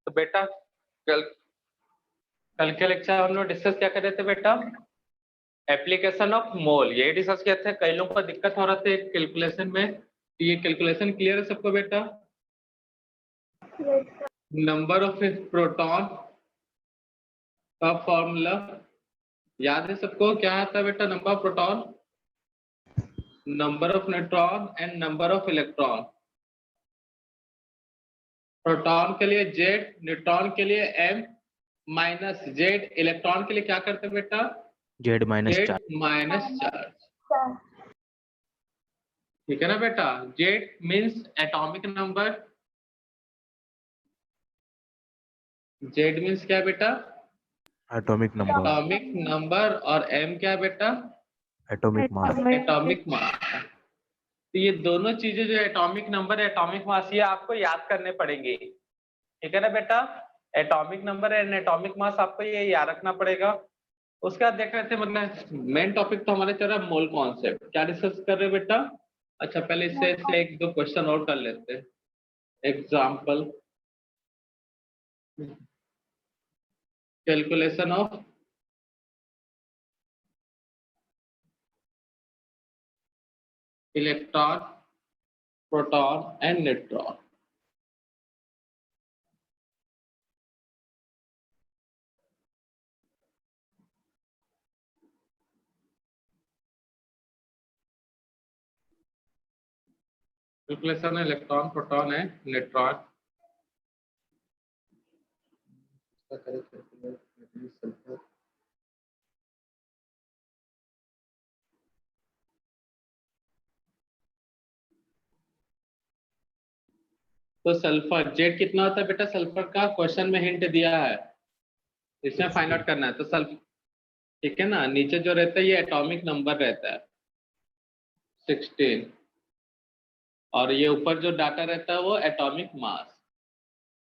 तो बेटा कल कल के लेक्चर हम लोग डिस्कस क्या कर रहे थे बेटा? एप्लीकेशन ऑफ मोल, यही डिस्कस किए थे। कई लोगों को दिक्कत हो रहा था कैलकुलेशन में। ये कैलकुलेशन क्लियर है सबको बेटा? नंबर ऑफ प्रोटॉन का फॉर्मूला याद है सबको? क्या आता है बेटा? Number of proton, number of neutron and number of electron. Proton के लिए जेड, न्यूट्रॉन के लिए एम माइनस जेड, इलेक्ट्रॉन के लिए क्या करते हैं बेटा? Z minus charge. ठीक है ना बेटा? Z means atomic number. Z means क्या बेटा? Atomic number. और एम क्या बेटा? Atomic mass. तो ये दोनों चीजें जो एटॉमिक नंबर, एटॉमिक मास, ये आपको याद करने पड़ेंगे। ठीक है ना बेटा? Atomic number and atomic mass आपको ये याद रखना पड़ेगा। उसके बाद देख रहे थे, मतलब मेन टॉपिक तो हमारे चल रहा है मोल कॉन्सेप्ट। क्या डिस्कस कर रहे हैं बेटा? अच्छा, पहले इससे एक दो क्वेश्चन और कर लेते हैं। Example, calculation of electron, proton and neutron. Calculation electron, proton and neutron. तो सल्फर जेड कितना होता है बेटा? सल्फर का क्वेश्चन में हिंट दिया है, इसमें फाइंड आउट करना है। तो सल्फर, ठीक है ना, नीचे जो रहता है ये एटॉमिक नंबर रहता है 16, और ये ऊपर जो डाटा रहता है वो एटॉमिक मास।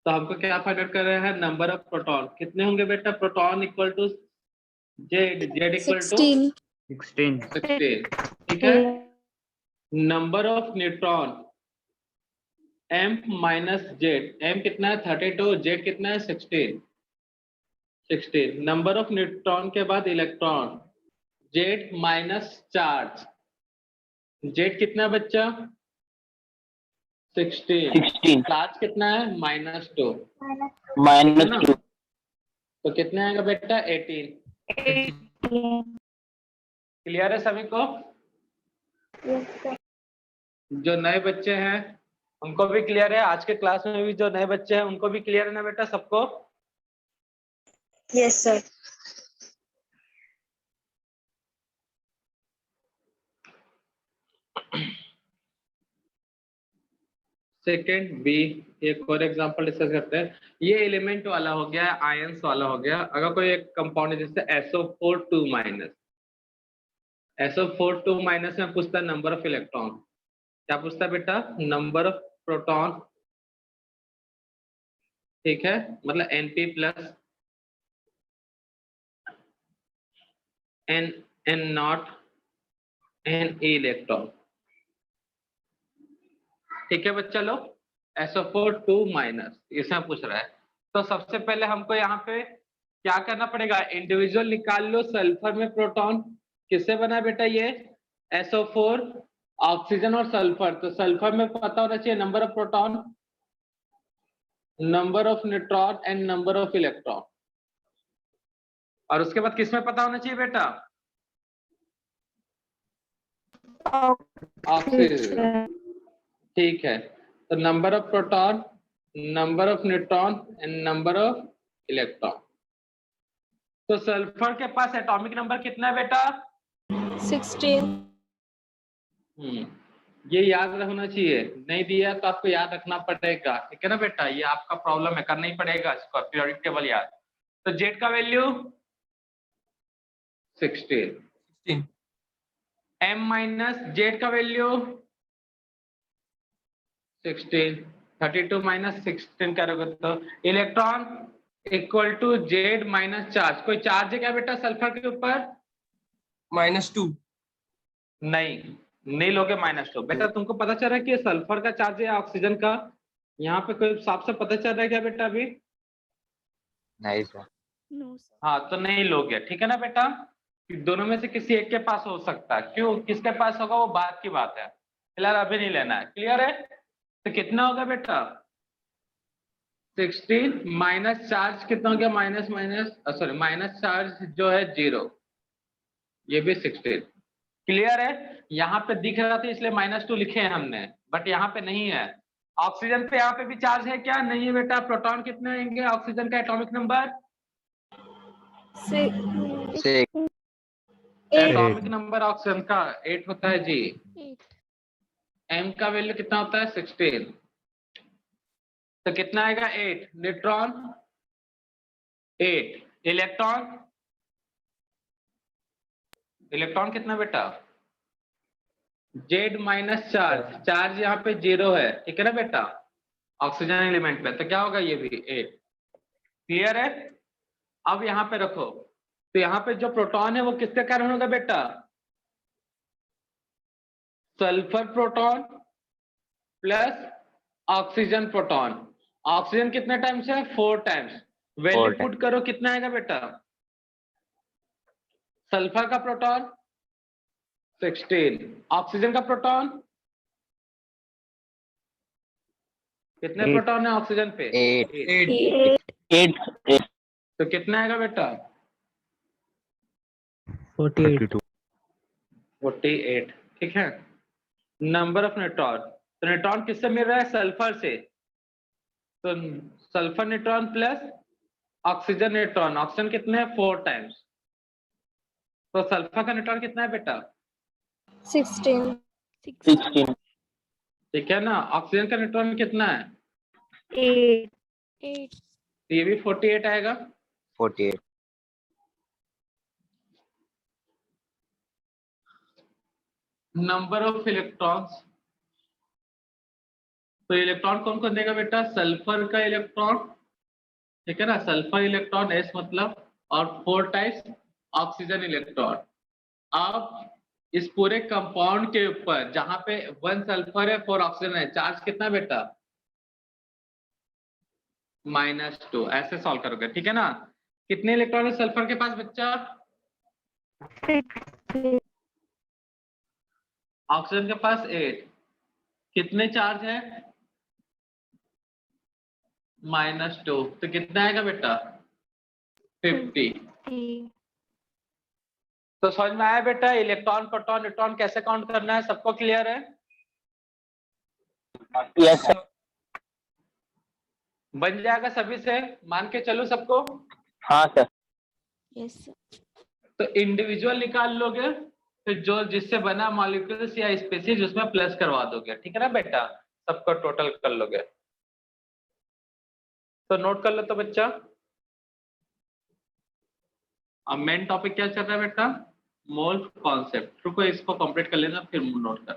तो हमको क्या फाइंड आउट कर रहे हैं? नंबर ऑफ प्रोटॉन कितने होंगे बेटा? Proton equal to Z, Z equal to 16। ठीक है। Number of neutron M minus Z, M कितना है? 32, जेड कितना है? 16। नंबर ऑफ न्यूट्रॉन के बाद electron, Z minus charge, Z कितना बच्चा? 16। चार्ज कितना है? -2। तो कितने आएगा बेटा? 18। क्लियर है सभी को? जो नए बच्चे हैं उनको भी क्लियर है? आज के क्लास में भी जो नए बच्चे हैं उनको भी क्लियर है ना बेटा सबको? Yes sir. सेकेंड बी, एक और एग्जांपल डिस्कस करते हैं। ये एलिमेंट वाला हो गया, आयंस वाला हो गया। अगर कोई एक कंपाउंड है जैसे SO4 2 माइनस, SO4 2 माइनस में पूछता है नंबर ऑफ इलेक्ट्रॉन। क्या पूछता है बेटा? Number of proton. ठीक है, मतलब Np plus N not Ne electron. ठीक है बच्चा लोग, SO4 2 माइनस इसमें पूछ रहा है। तो सबसे पहले हमको यहाँ पे क्या करना पड़ेगा? इंडिविजुअल निकाल लो। सल्फर में प्रोटॉन किससे बना बेटा? ये SO4, ऑक्सीजन और सल्फर। तो सल्फर में पता होना चाहिए number of proton, number of neutron and number of electron. और उसके बाद किसमें पता होना चाहिए बेटा? ऑक्सीजन। ठीक है, तो number of proton, number of neutron and number of electron. तो सल्फर के पास एटॉमिक नंबर कितना है बेटा? 16। ये याद रखना चाहिए, नहीं दिया तो आपको याद रखना पड़ेगा। ठीक है ना बेटा? ये आपका प्रॉब्लम है, करना ही पड़ेगा इसको, पीरियोडिक टेबल याद। तो जेड का वैल्यू 16। एम माइनस जेड का वैल्यू 16। 32 माइनस 16 करोगे तो electron equal to Z minus charge. कोई चार्ज है क्या बेटा सल्फर के ऊपर? -2। नहीं लोगे -2। बेटा तुमको पता चल रहा है कि ये सल्फर का चार्ज है या ऑक्सीजन का? यहाँ पे कोई साफ से पता चल रहा है क्या बेटा अभी? नहीं सर। No, sir. हाँ तो नहीं लोगे, ठीक है ना बेटा। दोनों में से किसी एक के पास हो सकता है, क्यों किसके पास होगा वो बात की बात है, फिलहाल अभी नहीं लेना है। क्लियर है? तो कितना होगा बेटा 16 माइनस चार्ज कितना हो गया, minus minus sorry minus charge जो है 0, ये भी 16। क्लियर है? यहाँ पे दिख रहा था इसलिए -2 लिखे हैं हमने, बट यहाँ पे नहीं है। ऑक्सीजन पे यहाँ पे भी चार्ज है क्या? नहीं है बेटा। प्रोटॉन कितने आएंगे ऑक्सीजन का atomic number? 6 atomic number oxygen का 8 होता है जी। 8. m का वैल्यू कितना होता है 16, तो कितना आएगा 8। न्यूट्रॉन 8, इलेक्ट्रॉन, इलेक्ट्रॉन कितना बेटा Z माइनस चार्ज, चार्ज यहाँ पे 0 है, ठीक है ना बेटा ऑक्सीजन एलिमेंट में, तो क्या होगा ये भी 8। क्लियर है? अब यहाँ पे रखो, तो यहाँ पे जो प्रोटॉन है वो किसके कारण होगा बेटा? Sulphur proton plus oxygen proton. Oxygen कितने टाइम्स है? 4 टाइम्स। वैल्यू पुट करो, कितना आएगा बेटा? सल्फर का प्रोटॉन 16, ऑक्सीजन का प्रोटॉन कितने प्रोटॉन है ऑक्सीजन पे? 8 तो कितना आएगा बेटा 32 48, ठीक है। नंबर ऑफ न्यूट्रॉन, तो न्यूट्रॉन किससे मिल रहा है? सल्फर से, तो sulphur neutron plus oxygen neutron, oxygen कितने हैं 4 टाइम्स, तो सल्फर का न्यूट्रॉन कितना है बेटा 16. 16 ठीक है ना। ऑक्सीजन का न्यूट्रॉन कितना है? 8. 8. तो ये भी 48 आएगा। 48 नंबर ऑफ इलेक्ट्रॉन्स, तो इलेक्ट्रॉन कौन कौन देगा बेटा? सल्फर का इलेक्ट्रॉन, ठीक है ना, सल्फर इलेक्ट्रॉन S मतलब, और 4 टाइम्स ऑक्सीजन इलेक्ट्रॉन। अब इस पूरे कंपाउंड के ऊपर जहां पे 1 सल्फर है 4 ऑक्सीजन है, चार्ज कितना बेटा -2। ऐसे सॉल्व करोगे, ठीक है ना। कितने इलेक्ट्रॉन है सल्फर के पास बच्चा? 6. ऑक्सीजन के पास 8, कितने चार्ज है -2, तो कितना आएगा बेटा 50। तो समझ में आया बेटा इलेक्ट्रॉन प्रोटॉन न्यूट्रॉन कैसे काउंट करना है? सबको क्लियर है? Yes sir. बन जाएगा सभी से, मान के चलो सबको। हाँ सर। Yes, sir. तो इंडिविजुअल निकाल लोगे, फिर जो जिससे बना मॉलिक्यूल्स या स्पीसीज उसमें प्लस करवा दोगे, ठीक है ना बेटा, सबको टोटल कर लोगे। तो नोट कर लो तो बच्चा, अब मेन टॉपिक क्या चल रहा है बेटा? Mole concept. रुको इसको कंप्लीट कर लेना फिर नोट कर।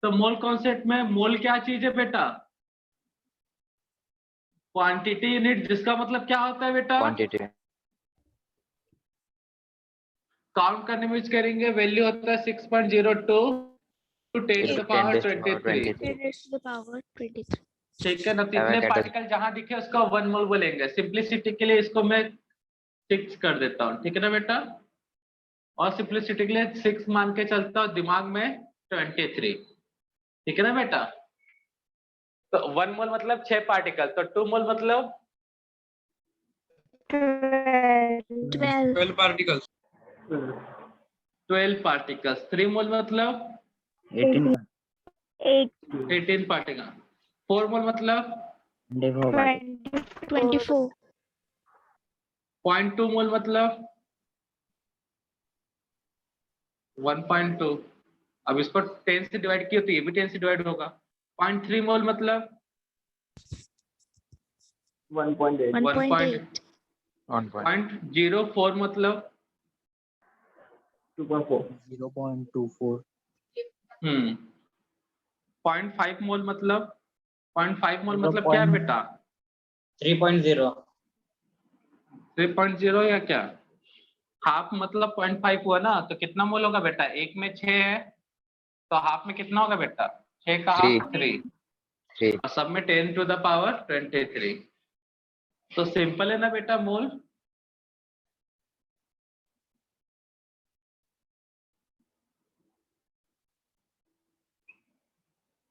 तो मोल कॉन्सेप्ट में मोल क्या चीज है बेटा? क्वांटिटी यूनिट, जिसका मतलब क्या होता है बेटा? क्वांटिटी। काउंट करने में यूज करेंगे, वैल्यू होता है 6.02 to 10 to the power 23, 10 raised to the power 23. ठीक है ना। तो इतने पार्टिकल जहां दिखे उसका 1 मोल बोलेंगे। सिंप्लिसिटी के लिए इसको मैं 6 कर देता हूँ, ठीक है ना बेटा, और सिंप्लिसिटी के लिए 6 मान के चलता हूँ, दिमाग में 23, ठीक है ना बेटा। तो 1 मोल मतलब 6 पार्टिकल, तो 2 मोल मतलब 12. 12 particles. 12 पार्टिकल्स। 3 मोल मतलब 8. 18 पार्टिकल। 4 मोल मतलब 24. 0.2 मोल मतलब 1.2। अब इसको 10 से डिवाइड किया तो ये भी 10 से डिवाइड होगा। 0.3 मोल मतलब 1.8. 0.04 मतलब 0.24 0.5 मोल मतलब 0.5 मोल मतलब क्या है बेटा 3.0 3.0 या क्या? हाफ मतलब 0.5 हुआ ना, तो कितना मोल होगा बेटा? एक में 6 है तो हाफ में कितना होगा बेटा? 6 का हाफ 3, और सब में 10 टू द पावर 23। तो सिंपल है ना बेटा मोल।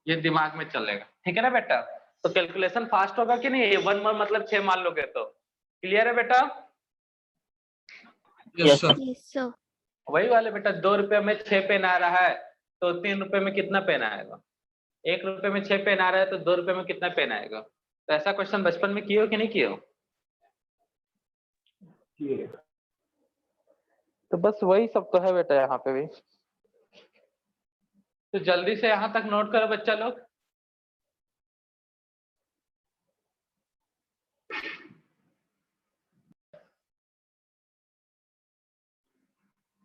ये दिमाग में चलेगा, ठीक है ना बेटा। तो कैलकुलेशन फास्ट होगा कि नहीं, 1 मतलब 6 मान लोगे तो। क्लियर है बेटा। Yes, sir. Yes, sir. वही वाले बेटा, 2 रुपए में 6 पेन आ रहा है तो 3 रुपए में कितना पेन आएगा। 1 रुपए में 6 पेन आ रहा है तो 2 रुपए में कितना पेन आएगा। तो ऐसा क्वेश्चन बचपन में किए हो कि नहीं किए हो। तो बस वही सब तो है बेटा यहाँ पे भी। तो जल्दी से यहाँ तक नोट करो बच्चा लोग।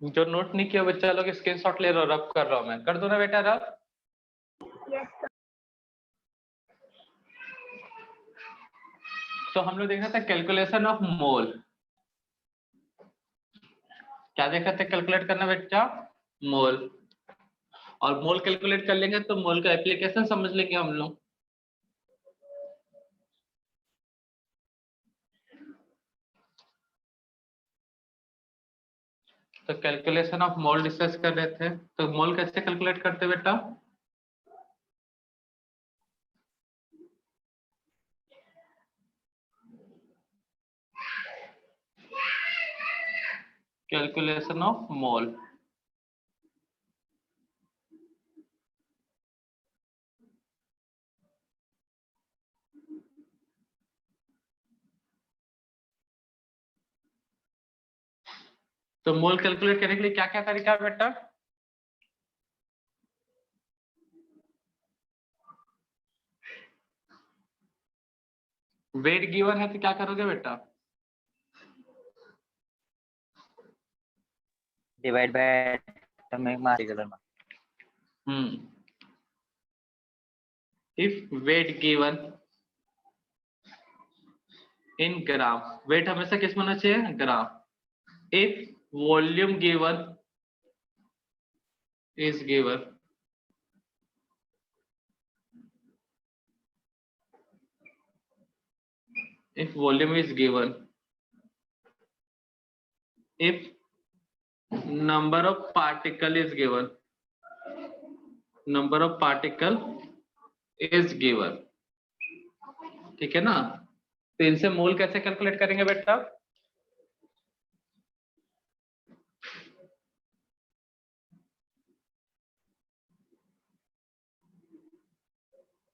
जो नोट नहीं किया बच्चा लोग स्क्रीनशॉट ले लो, रब कर रहा हूं मैं, कर दो ना बेटा रब। तो हम लोग देख रहे थे कैलकुलेशन ऑफ मोल। क्या देखा था कैलकुलेट करना बेटा, मोल। और मोल कैलकुलेट कर लेंगे तो मोल का एप्लीकेशन समझ लेंगे हम लोग। तो कैलकुलेशन ऑफ मोल डिस्कस कर रहे थे। तो मोल कैसे कैलकुलेट करते बेटा। Calculation of mole. तो मोल कैलकुलेट करने के लिए क्या क्या तरीका है बेटा। वेट गिवन है तो क्या करोगे बेटा। Divide by atomic mass regular mass. If weight given in gram, weight हमेशा किस में होना चाहिए, ग्राम। If volume given is given, if volume is given, if number of particle is given, number of particle is given, ठीक है ना। तो इनसे मोल कैसे कैलकुलेट करेंगे बेटा।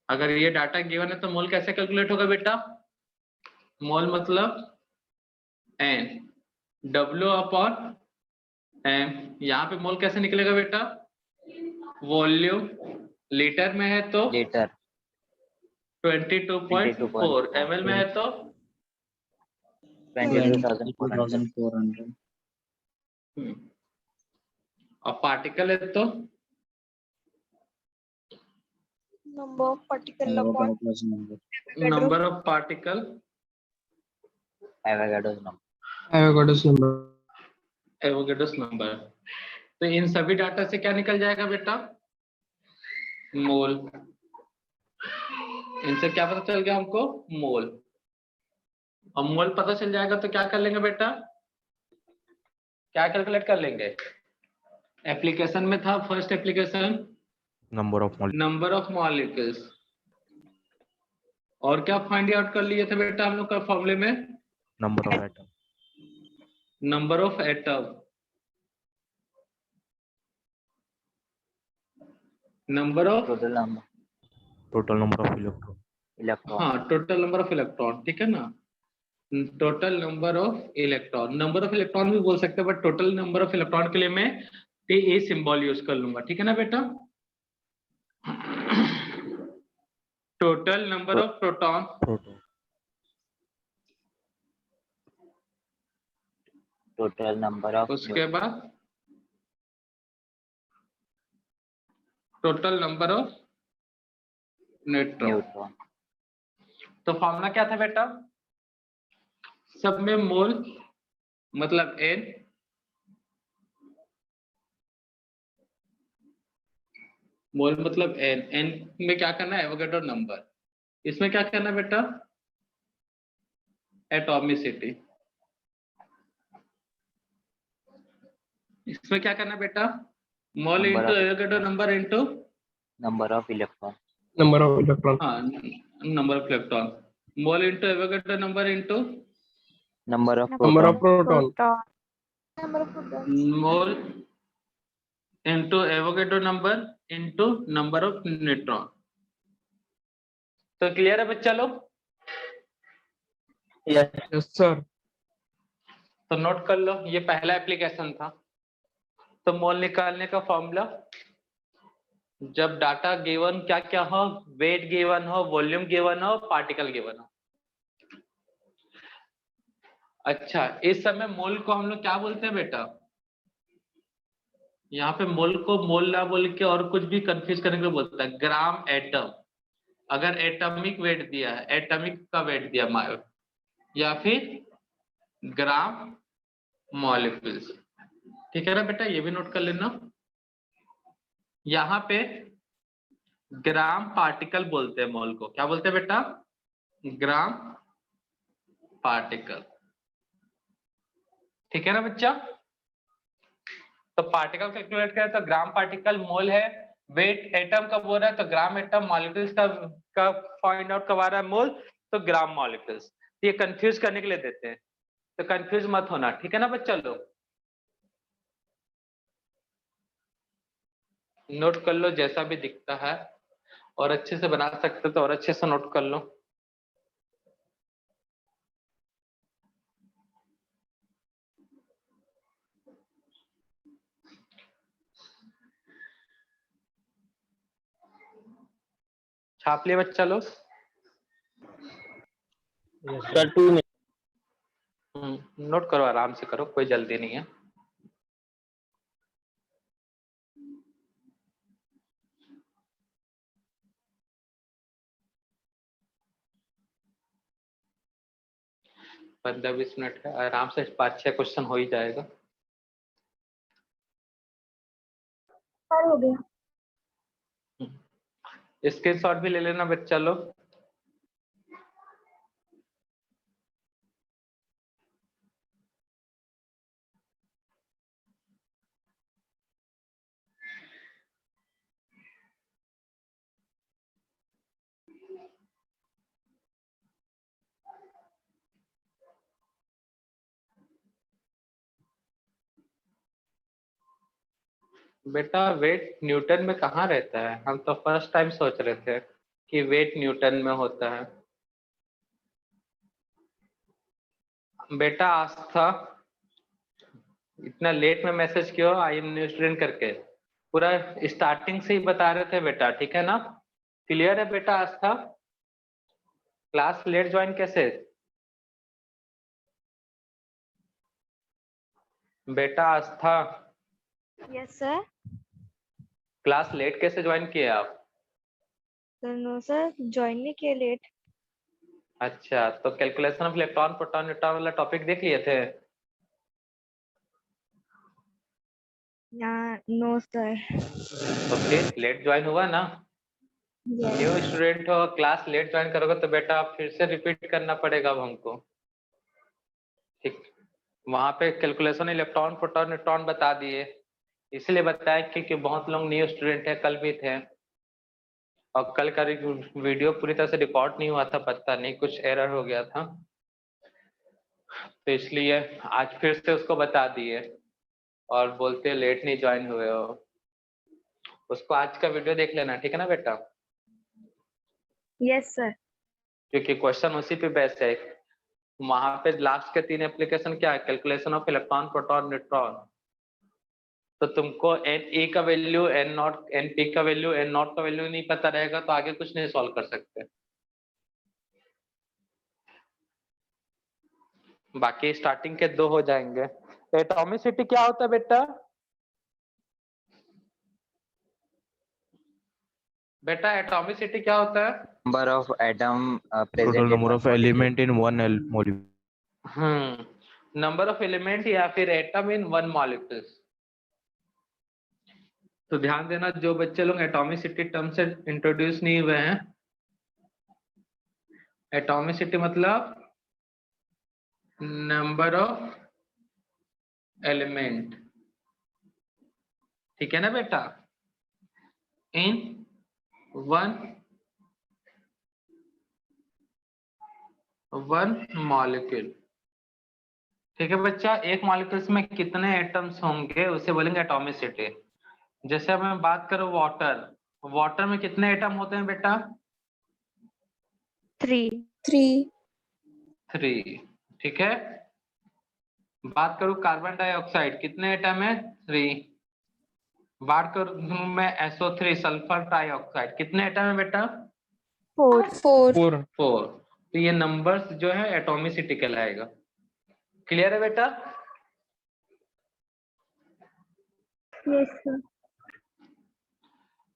अगर ये डाटा गिवन है तो मोल कैसे कैलकुलेट होगा बेटा। मोल मतलब एन, डब्ल्यू अपॉन एम। यहाँ पे मोल कैसे निकलेगा बेटा, वॉल्यूम लीटर में है तो Liter 22.4, ml में है तो 22,400. और पार्टिकल है तो Number of particle upon number of particle Avogadro's number. Avogadro's number. Avogadro's number. तो इन सभी डाटा से क्या निकल जाएगा बेटा, मोल। इनसे क्या पता चल गया हमको, मोल। और मोल पता चल जाएगा तो क्या कर लेंगे बेटा, क्या कैलकुलेट कर लेंगे। एप्लीकेशन में था first application number of molecules. और क्या फाइंड आउट कर लिए थे बेटा हम लोग का फॉर्मूले में, number of atom. Number of atom, number of Total number. Total number of electron. Electron. हाँ टोटल नंबर ऑफ इलेक्ट्रॉन, ठीक है ना। Total number of electron, number of electron भी बोल सकते हैं but total number of electron के लिए मैं टी सिंबल यूज कर लूंगा, ठीक है ना बेटा। Total number of proton, proton. Total number of उसके बाद total number of neutron. neutron. तो फॉर्मूला क्या था बेटा, सब में मोल मतलब एन, मोल मतलब एन, एन में क्या करना है एवोगैड्रो नंबर। इसमें क्या करना है बेटा, एटॉमिसिटी। इसमें क्या करना बेटा, मोल Number into of Avogadro number into number of electron. Number of electron. हाँ number of electron, mole into Avogadro number into Number of Number of proton. proton. Number of protons. Mole into Avogadro number into number of neutron. तो clear है बच्चा लोग? Yes. Yes, sir. तो note कर लो, ये पहला application था। तो मोल निकालने का फॉर्मूला, जब डाटा गिवन क्या क्या हो, वेट गिवन हो, वॉल्यूम गिवन हो, पार्टिकल गिवन हो। अच्छा, इस समय मोल को हम लोग क्या बोलते हैं बेटा? यहाँ पे मोल को मोल ना बोल के और कुछ भी कंफ्यूज करने के लिए बोलता है ग्राम एटम। अगर एटॉमिक वेट दिया है, एटॉमिक का वेट दिया या फिर ग्राम मॉलिक्यूल्स। ठीक है ना बेटा, ये भी नोट कर लेना। यहाँ पे ग्राम पार्टिकल बोलते हैं मोल को, क्या बोलते हैं बेटा? ग्राम पार्टिकल। ठीक है ना बच्चा? तो पार्टिकल कैलकुलेट करें तो ग्राम पार्टिकल मोल है, वेट एटम का बोल रहा है तो ग्राम एटम, मॉलिक्यूल्स का फाइंड आउट करवा रहा है मोल तो ग्राम मॉलिक्यूल्स। ये कंफ्यूज करने के लिए देते हैं, तो कंफ्यूज मत होना। ठीक है ना बच्चा लोग? नोट कर लो जैसा भी दिखता है, और अच्छे से बना सकते तो और अच्छे से नोट कर लो। छाप लिए बच्चा लोग? Sir, 2 minutes. नोट करो, आराम से करो, कोई जल्दी नहीं है। पंद्रह 20 मिनट है, आराम से 5-6 क्वेश्चन हो ही जाएगा। और हो गया। स्क्रीनशॉट भी ले लेना बच्चा लोग। बेटा वेट न्यूटन में कहाँ रहता है? हम तो फर्स्ट टाइम सोच रहे थे कि वेट न्यूटन में होता है। बेटा आस्था, इतना लेट में मैसेज क्यों? आई एम न्यू स्टूडेंट करके पूरा स्टार्टिंग से ही बता रहे थे बेटा। ठीक है ना? क्लियर है बेटा आस्था? क्लास लेट ज्वाइन कैसे? बेटा आस्था, यस सर। क्लास लेट कैसे ज्वाइन किए आप? नो सर, ज्वाइन नहीं किया लेट। अच्छा, तो calculation of electron proton neutron वाला टॉपिक देख लिए थे? No sir. तो फिर लेट ज्वाइन हुआ ना? न्यू स्टूडेंट हो, क्लास लेट ज्वाइन करोगे तो बेटा फिर से रिपीट करना पड़ेगा अब हमको। ठीक, वहां पे कैलकुलेशन इलेक्ट्रॉन प्रोटॉन न्यूट्रॉन बता दिए, इसलिए बताया क्योंकि बहुत लोग न्यू स्टूडेंट है, कल भी थे और कल का वीडियो पूरी तरह से रिकॉर्ड नहीं हुआ था, पता नहीं कुछ एरर हो गया था, तो इसलिए आज फिर से उसको बता दिए और बोलते लेट नहीं ज्वाइन हुए हो। उसको आज का वीडियो देख लेना, ठीक है ना बेटा? Yes sir. क्योंकि क्वेश्चन उसी पे बेस्ड है। वहां पे लास्ट के 3 एप्लीकेशन क्या है? Calculation of electron proton neutron. तो तुमको NA का वैल्यू, N0, NP का वैल्यू, N0 का वैल्यू नहीं पता रहेगा तो आगे कुछ नहीं सॉल्व कर सकते। बाकी स्टार्टिंग के 2 हो जाएंगे। एटॉमिसिटी क्या होता है बेटा? बेटा एटॉमिसिटी क्या होता है? Number of atom present Total in number one of molecule. element in one molecule. Number of element या फिर एटम इन वन मॉलिक्यूल्स। तो ध्यान देना जो बच्चे लोग एटॉमिसिटी टर्म से इंट्रोड्यूस नहीं हुए हैं, एटॉमिसिटी मतलब नंबर ऑफ एलिमेंट, ठीक है ना बेटा, इन वन मॉलिक्यूल। ठीक है बच्चा, एक मॉलिक्यूल्स में कितने एटम्स होंगे उसे बोलेंगे एटॉमिसिटी। जैसे अब मैं बात करूं वाटर, वाटर में कितने एटम होते हैं बेटा? 3 ठीक है। बात करूं कार्बन डाइऑक्साइड, कितने एटम है? 3। बात करूं मैं SO3 सल्फर डाइऑक्साइड, कितने एटम है बेटा? 4 4। तो ये नंबर्स जो है एटॉमिसिटी कहलाएगा। क्लियर है बेटा? Yes sir.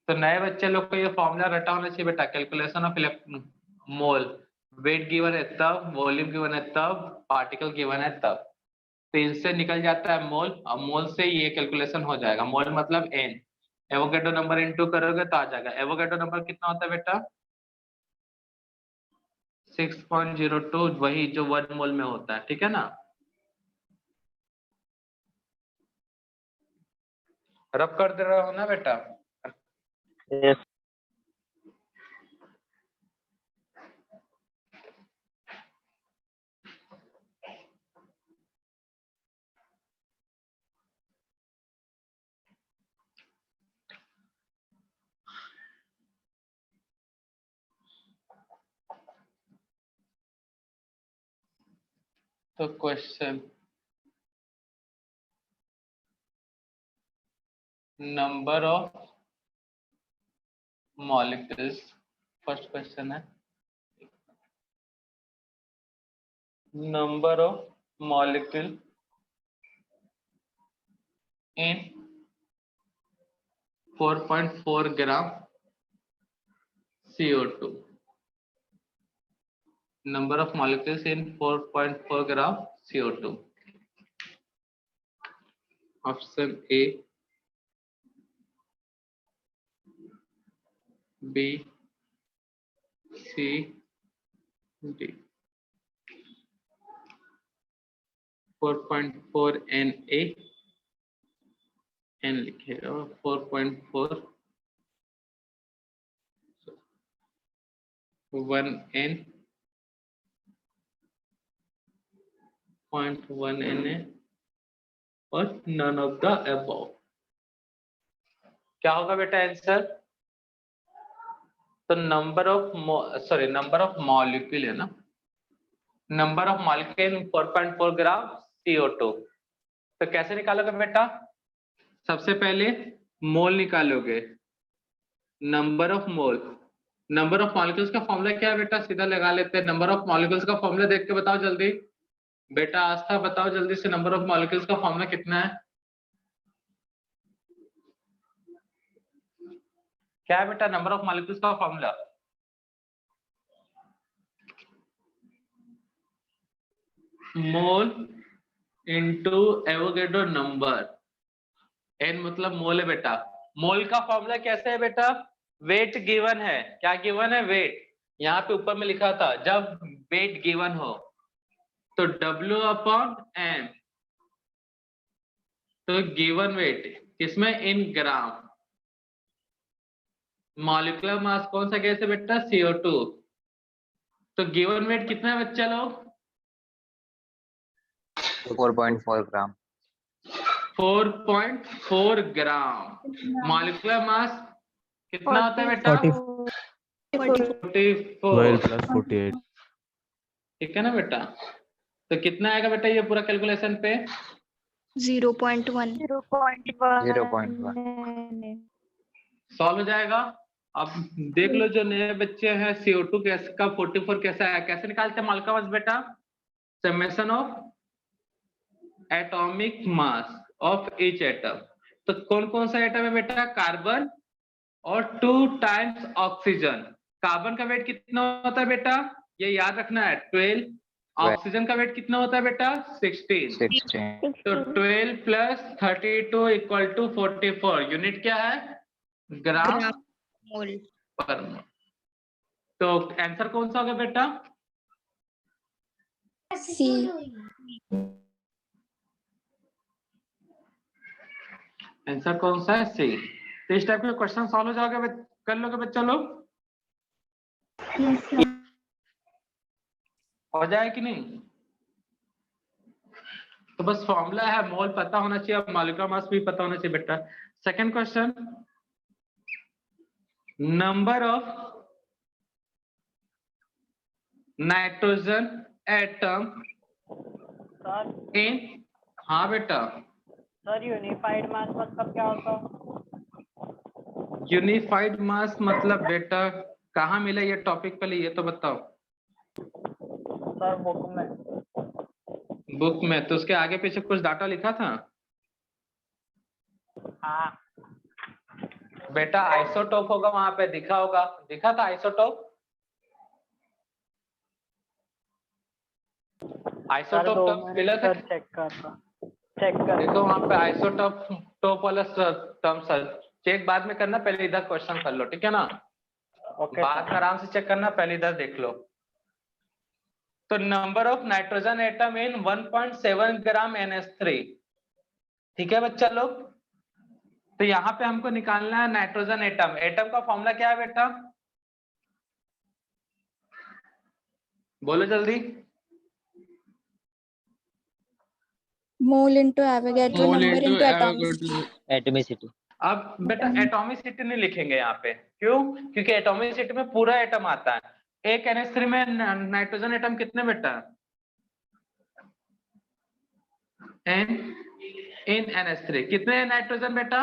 तो नए बच्चे लोग को ये फॉर्मूला रटा होना चाहिए बेटा, calculation of mole, wait given है तब, वॉल्यूम गिवन है तब, पार्टिकल गिवन है तब। तो इनसे निकल जाता है मोल, और मोल से ये कैलकुलेशन हो जाएगा। मोल मतलब एन, एवोगैड्रो नंबर इनटू करोगे तो आ जाएगा। एवोगैड्रो नंबर कितना होता है बेटा? 6.02, वही जो 1 मोल में होता है, ठीक है ना। रब कर दे रहा हो ना बेटा? Yes. तो question number of molecules, first question है number of molecule in 4.4 gram CO2, number of molecules in 4.4 gram CO2. Option A, B, C, D. 4.4 Na, N लिखेगा, 4.4 1N, 0.1 Na और none of the above। क्या होगा बेटा answer? तो number of molecule है ना, number of molecule 4.4 gram CO2। तो कैसे निकालोगे बेटा? सबसे पहले मोल निकालोगे, number of mole. Number of molecules का फॉर्मूला क्या है बेटा? सीधा लगा लेते हैं। नंबर ऑफ मॉलिक्यूल्स का फॉर्मूला देख के बताओ जल्दी बेटा। आस्था बताओ जल्दी से, नंबर ऑफ मॉलिक्यूल्स का फॉर्मूला कितना है? क्या है बेटा नंबर ऑफ मॉलिक्यूल्स का formula? Mole into Avogadro number, N मतलब मोल है बेटा। मोल का फॉर्मूला कैसे है बेटा? वेट गिवन है, क्या गिवन है? वेट। यहाँ पे ऊपर में लिखा था जब वेट गिवन हो तो W अपॉन M, तो गिवन वेट किसमें? इन ग्राम। मॉलिक्यूलर मास कौन सा गैस है बेटा? CO2। तो गिवन वेट कितना है बच्चा लोग? 4.4 ग्राम। 4.4 ग्राम। मॉलिक्यूलर मास कितना होता है बेटा? 12 44। plus 48। ठीक है ना बेटा? तो कितना आएगा बेटा ये पूरा कैलकुलेशन पे? 0.1 सॉल्व हो जाएगा। अब देख लो जो नए बच्चे हैं, CO2 गैस का 44 कैसा है, कैसे निकालते हैं मॉलिक्यूलर मास बेटा? Summation of atomic mass of each atom. तो कौन कौन सा एटम है बेटा? कार्बन और 2 टाइम्स ऑक्सीजन। कार्बन का वेट कितना होता है बेटा? ये याद रखना है 12। ऑक्सीजन का वेट कितना होता है बेटा? 16। तो 12 प्लस 32 इक्वल टू 44। यूनिट क्या है? ग्राम मोल। पर मोल। तो आंसर कौन सा होगा बेटा? सी। आंसर कौन सा है? सी। तो इस टाइप के क्वेश्चन सॉल्व हो जाओगे, कर लोगे बच्चा लोग? हो जाए कि नहीं? तो बस फॉर्मूला है, मोल पता होना चाहिए, अब मॉलिक्यूलर मास भी पता होना चाहिए बेटा। Second question, number of nitrogen atom sir in, हाँ बेटा, सर यूनिफाइड मास मतलब क्या होता है? यूनिफाइड मास मतलब बेटा कहाँ मिला ये टॉपिक, पहले ये तो बताओ। सर बुक में। बुक में? तो उसके आगे पीछे कुछ डाटा लिखा था हाँ बेटा? आइसोटोप होगा वहां पे, दिखा होगा, दिखा था आइसोटोप? सर आइसोटोप 2 टर्म मिला मिनट था? सर, चेक कर देखो वहां पे आइसोटोप टॉप वाला टर्म सर चेक बाद में करना, पहले इधर क्वेश्चन कर लो, ठीक है ना? ओके बाद में आराम से चेक करना, पहले इधर देख लो। तो number of nitrogen atom in 1.7 gram NH3, ठीक है बच्चा लोग? तो यहाँ पे हमको निकालना है नाइट्रोजन एटम। एटम का फॉर्मूला क्या है बेटा? बोलो जल्दी। Mole into Avogadro number into atomicity. अब बेटा एटॉमिसिटी नहीं लिखेंगे यहाँ पे, क्यों? क्योंकि एटॉमिसिटी में पूरा एटम आता है। एक NH3 में नाइट्रोजन एटम कितने बेटा? N इन NH3 कितने नाइट्रोजन बेटा?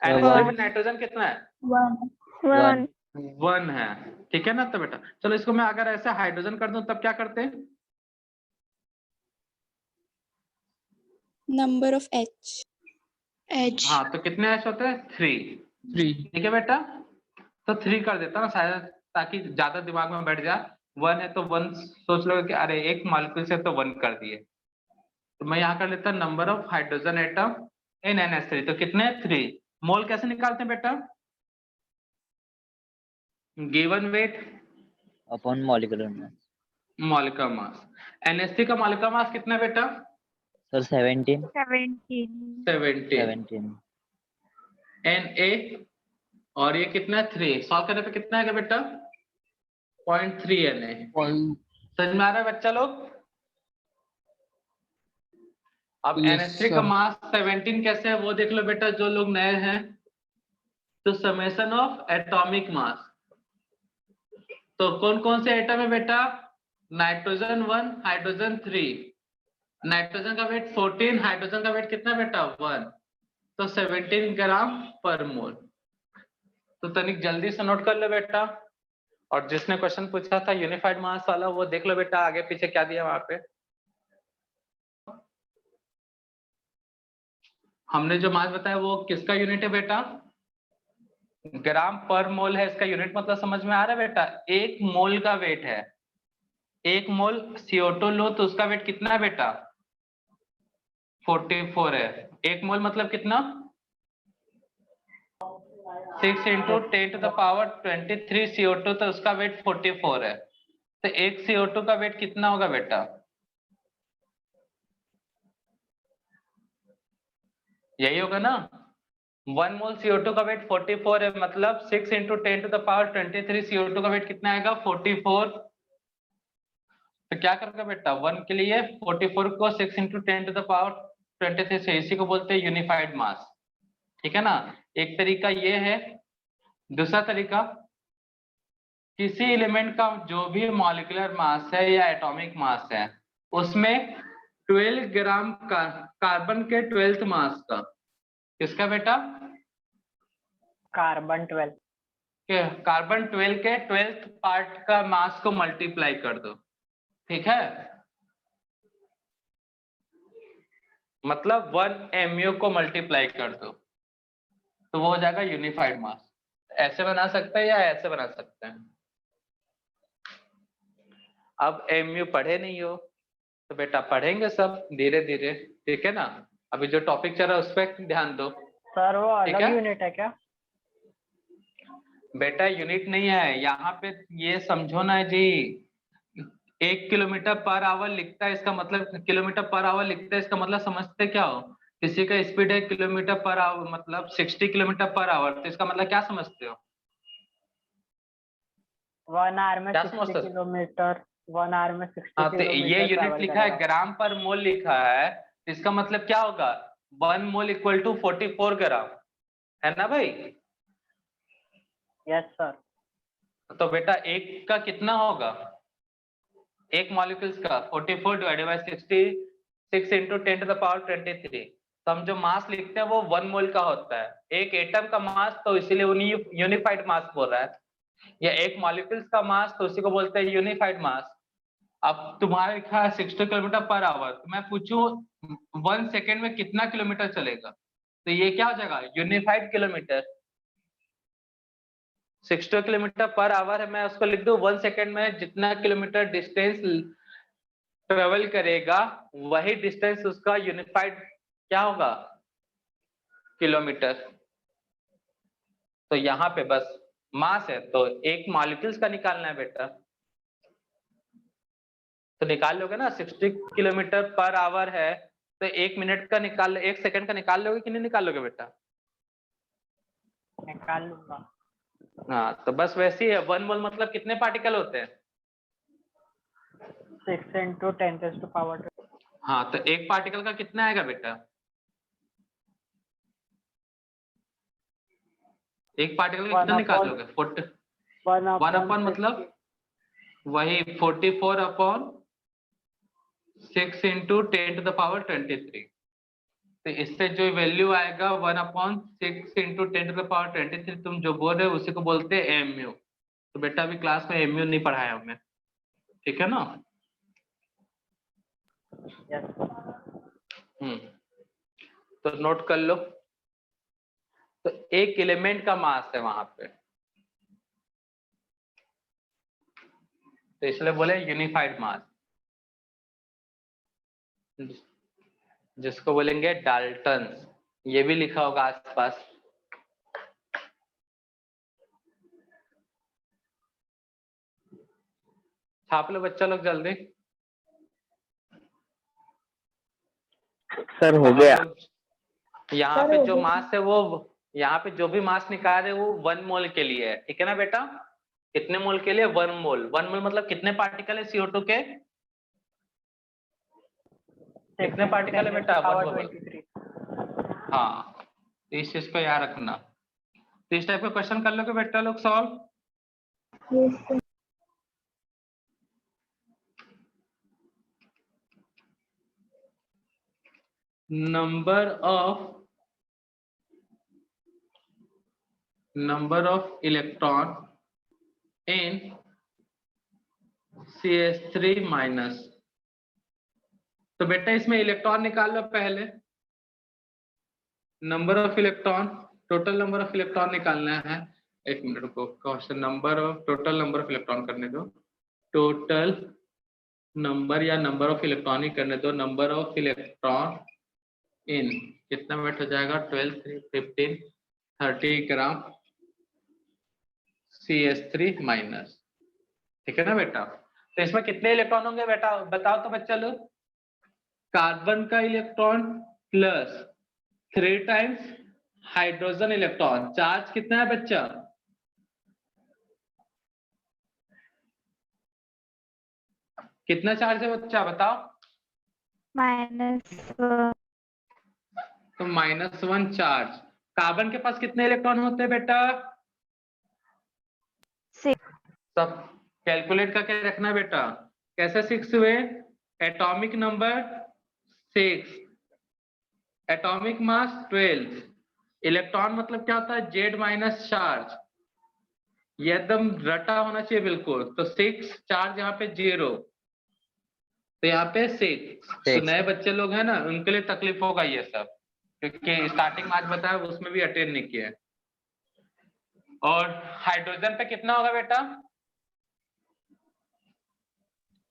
NH3 में नाइट्रोजन कितना है? 1 1 है, ठीक है ना? तो बेटा चलो इसको मैं अगर ऐसे हाइड्रोजन कर दूं तब क्या करते हैं? Number of H. हाँ, तो कितने H होते हैं? 3, ठीक है बेटा? तो 3 कर देता ना शायद, ताकि ज्यादा दिमाग में बैठ जाए। 1 है तो 1 सोच लो कि अरे एक मॉलिक्यूल से तो 1 कर दिए। तो मैं यहाँ कर लेता number of hydrogen atom in NH3, तो कितने? 3। मोल कैसे निकालते हैं बेटा? Given weight upon molecular mass. Molecular mass. NH3 का मॉलिक्यूलर मास कितना है बेटा? सर 17। 17 Na और ये कितना है? 3। सॉल्व करने पे कितना आएगा बेटा? 0.3 Na। समझ में आ रहा है बच्चा लोग? अब NH3 का मास 17 कैसे है वो देख लो बेटा, जो लोग नए हैं। तो समेशन ऑफ एटॉमिक मास, तो कौन कौन से एटम है बेटा? Nitrogen 1, hydrogen 3। नाइट्रोजन का वेट 14, हाइड्रोजन का वेट कितना बेटा? 1। तो 17 ग्राम पर मोल। तो तनिक जल्दी से नोट कर लो बेटा। और जिसने क्वेश्चन पूछा था यूनिफाइड मास वाला, वो देख लो बेटा आगे पीछे क्या दिया वहां पे। हमने जो मास बताया वो किसका यूनिट है बेटा? ग्राम पर मोल है इसका यूनिट, मतलब समझ में आ रहा है बेटा? एक मोल का वेट है, एक मोल CO2 लो तो उसका वेट कितना है बेटा? 44 है। एक मोल मतलब कितना? 6 इंटू 10⁻23 CO2, तो उसका वेट 44 है। तो एक CO2 का वेट कितना होगा बेटा? यही होगा ना? 1 मोल CO2 का वेट 44 है, मतलब 6 इंटू 10⁻23 CO2 का वेट कितना आएगा? 44। तो क्या करेगा बेटा? 1 के लिए 44 को 6 इंटू 10⁻23 से, इसी को बोलते हैं यूनिफाइड मास, ठीक है ना? एक तरीका ये है। दूसरा तरीका, किसी एलिमेंट का जो भी मॉलिक्यूलर मास है या एटॉमिक मास है, उसमें 12 ग्राम कार्बन के 12th मास का, किसका बेटा? कार्बन 12। कार्बन 12 के 12th पार्ट का मास को मल्टीप्लाई कर दो, ठीक है? मतलब 1 mu को मल्टीप्लाई कर दो, तो वो हो जाएगा यूनिफाइड मास। ऐसे बना सकते हैं या ऐसे बना सकते हैं? अब mu पढ़े नहीं हो तो बेटा पढ़ेंगे सब धीरे धीरे, ठीक है ना? अभी जो टॉपिक चल रहा है उस पर ध्यान दो। सर वो ठीक अलग है? यूनिट है क्या? बेटा यूनिट नहीं है यहाँ पे, ये समझो ना जी, 1 किलोमीटर पर आवर लिखता है इसका मतलब, किलोमीटर पर आवर लिखता है इसका मतलब समझते क्या हो? किसी का स्पीड है किलोमीटर पर आवर मतलब 60 किलोमीटर पर आवर, तो इसका मतलब क्या समझते हो? 1 आवर में क्या 60 समझते हो? किलोमीटर, 1 आवर में 60 हाँ तो ये किलोमीटर यूनिट ट्रैवल लिखा है, करेगा। ग्राम पर मोल लिखा है, इसका मतलब क्या होगा? 1 मोल इक्वल टू 44 ग्राम, है ना भाई? Yes sir. तो बेटा एक का कितना होगा? एक मॉलिक्यूल्स का 44 divided by 60, 6 into 10 to the power 23। तो हम जो मास लिखते हैं वो 1 मोल का होता है। एक एटम का मास तो इसीलिए यूनिफाइड मास बोल रहा है, या एक मॉलिक्यूल्स का मास तो उसी को बोलते हैं यूनिफाइड मास। अब तुम्हारा लिखा है 60 किलोमीटर पर आवर, तो मैं पूछूं 1 सेकेंड में कितना किलोमीटर चलेगा, तो ये क्या हो जाएगा? Unified kilometre. 60 kilometre per hour है, मैं उसको लिख दूं 1 सेकेंड में जितना किलोमीटर डिस्टेंस ट्रेवल करेगा वही डिस्टेंस उसका यूनिफाइड क्या होगा? किलोमीटर। तो यहाँ पे बस मास है तो एक मॉलिक्यूल्स का निकालना है बेटा, तो निकाल लोगे ना। 60 किलोमीटर पर आवर है तो 1 मिनट का निकाल, 1 सेकंड का निकाल लोगे कि नहीं निकाल लोगे बेटा? निकाल लूंगा। हाँ तो बस वैसे ही है। 1 मोल मतलब कितने पार्टिकल होते हैं? 6 इंटू 10 टू द पावर। हाँ तो एक पार्टिकल का कितना आएगा बेटा? एक पार्टिकल का कितना निकालोगे? 1 अपॉन मतलब वही 44 upon 6 into 10 to the power 23। तो इससे जो वैल्यू आएगा 1 upon 6 into 10 to the power 23, तुम जो बोल रहे हो उसी को बोलते हैं एमयू। तो बेटा अभी क्लास में एमयू नहीं पढ़ाया हमने, ठीक है ना? तो नोट कर लो। तो एक एलिमेंट का मास है वहां पे, तो इसलिए बोले यूनिफाइड मास, जिसको बोलेंगे डाल्टन्स। ये भी लिखा होगा आसपास। छाप लो बच्चा लोग जल्दी। सर हो गया। यहाँ पे जो मास है वो, यहाँ पे जो भी मास निकाल रहे वो 1 मोल के लिए है, ठीक है ना बेटा? कितने मोल के लिए? 1 मोल। 1 मोल मतलब कितने पार्टिकल है CO2 के? कितने पार्टिकल है बेटा? 1 मोल। हाँ तो इस चीज को याद रखना। तो इस टाइप का क्वेश्चन कर लोगे बेटा लोग solve. number of electron in CH3 minus. तो बेटा इसमें इलेक्ट्रॉन निकाल लो पहले। Number of electron, total number of electron निकालना है। एक मिनट रुको, question total number of electron करने दो। टोटल नंबर या नंबर ऑफ इलेक्ट्रॉन ही करने दो। नंबर ऑफ इलेक्ट्रॉन इन कितना वेट हो जाएगा? 12, 3, 15, 30 ग्राम CH3 माइनस, ठीक है ना बेटा? तो इसमें कितने इलेक्ट्रॉन होंगे बेटा बताओ तो बच्चा लोग। कार्बन का electron plus 3 times hydrogen electron. Charge कितना है बच्चा? कितना चार्ज है बच्चा बताओ? -1। तो -1 चार्ज। कार्बन के पास कितने इलेक्ट्रॉन होते हैं बेटा? 6। सब कैलकुलेट करके रखना बेटा। कैसे 6 हुए? Atomic number 6, atomic mass 12, electron मतलब क्या होता है? Z minus charge. ये एकदम रटा होना चाहिए बिल्कुल। तो 6 चार्ज यहाँ पे 0, तो यहाँ पे 6। तो नए बच्चे लोग हैं ना उनके लिए तकलीफ होगा ये सब, क्योंकि स्टार्टिंग में आज बताया उसमें भी अटेंड नहीं किया। और हाइड्रोजन पे कितना होगा बेटा?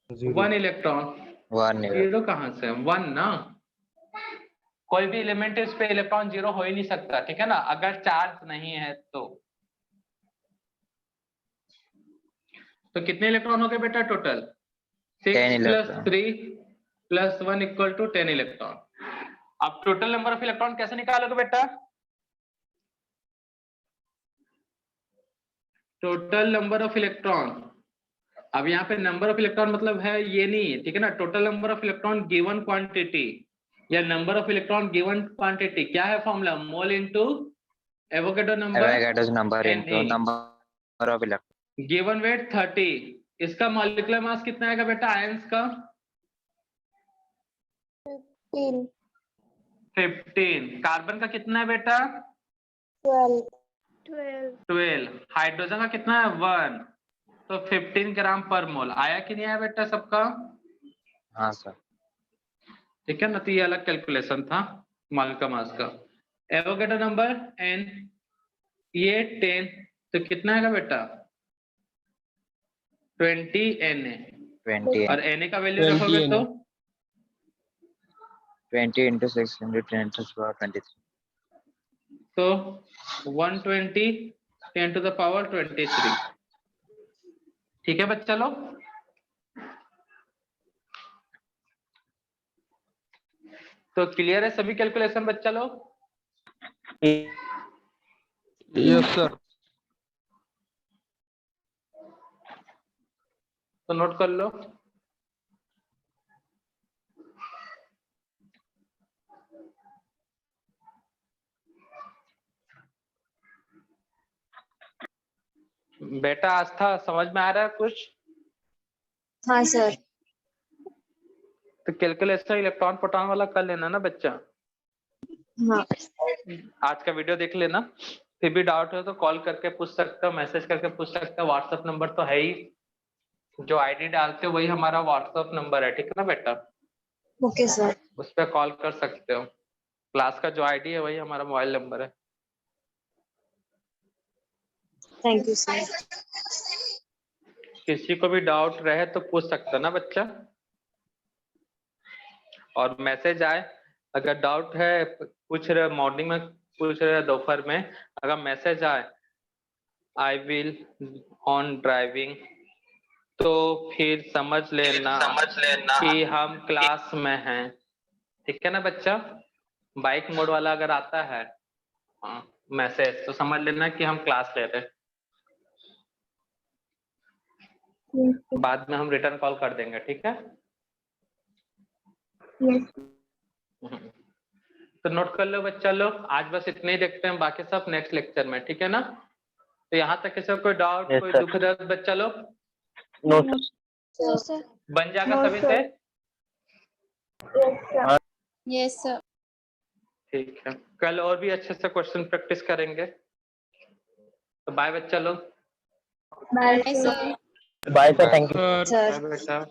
1 इलेक्ट्रॉन। 0 कहाँ से? 1 ना। कोई भी एलिमेंट है उस पे इलेक्ट्रॉन 0 हो ही नहीं सकता, ठीक है ना, अगर चार्ज नहीं है तो। तो कितने इलेक्ट्रॉन हो गए बेटा total? 6 10 plus electron. 3 plus 1 equal to 10 electron. अब टोटल नंबर ऑफ इलेक्ट्रॉन कैसे निकालोगे बेटा? टोटल नंबर ऑफ इलेक्ट्रॉन, अब यहाँ पे नंबर ऑफ इलेक्ट्रॉन मतलब है ये नहीं, ठीक है ना। Total number of electron given quantity या number of electron given quantity क्या है formula? Mole into Avogadro number Avogadro's number into Na. number of electrons. Given weight 30, इसका मॉलिक्यूलर मास कितना आएगा बेटा आयंस का? 15। कार्बन का कितना है बेटा? 12। हाइड्रोजन का कितना है? 1। तो 15 ग्राम पर मोल आया कि नहीं आया बेटा सबका? हाँ सर। ठीक है ना। तो ये अलग कैलकुलेशन था मॉलिक्यूलर मास का। एवोगैड्रो नंबर n, ये 10, तो कितना आएगा बेटा? 20 Na। 20 और Na का वैल्यू रखोगे तो 20 into 6 into 10 to the power 23. तो 120 10 to the power 23। ठीक है बच्चा लोग। तो क्लियर है सभी कैलकुलेशन बच्चा लोग? Yes sir. तो नोट कर लो। बेटा आस्था समझ में आ रहा है कुछ? हाँ सर। तो कैलकुलेशन इलेक्ट्रॉन प्रोटॉन वाला कर लेना ना बच्चा। हाँ आज का वीडियो देख लेना, फिर भी डाउट हो तो कॉल करके पूछ सकते हो, मैसेज करके पूछ सकते हो। व्हाट्सएप नंबर तो है ही, जो आईडी डालते हो वही हमारा व्हाट्सएप नंबर है, ठीक है ना बेटा? Okay sir. उस पर कॉल कर सकते हो। क्लास का जो आईडी है वही हमारा मोबाइल नंबर है। Thank you sir. किसी को भी डाउट रहे तो पूछ सकते हो ना बच्चा। और मैसेज आए अगर डाउट है, पूछ रहे मॉर्निंग में, पूछ रहे दोपहर में, अगर मैसेज आए आई विल ऑन ड्राइविंग, तो फिर समझ लेना कि हम क्लास में हैं, ठीक है ना बच्चा? बाइक मोड वाला अगर आता है मैसेज, तो समझ लेना कि हम क्लास ले रहे हैं। बाद में हम रिटर्न कॉल कर देंगे, ठीक है? तो नोट कर लो बच्चा लोग। आज बस इतने ही देखते हैं, बाकी सब नेक्स्ट लेक्चर में, ठीक है ना? तो यहाँ तक किसी कोई डाउट, कोई दुख दर्द बच्चा लोग? No, sir. बन जाएगा सभी से? Yes, sir. ठीक है, कल और भी अच्छे से क्वेश्चन प्रैक्टिस करेंगे। तो बाय बच्चा लोग। Bye, sir. Bye sir, thank you sir. Bye बेटा। सर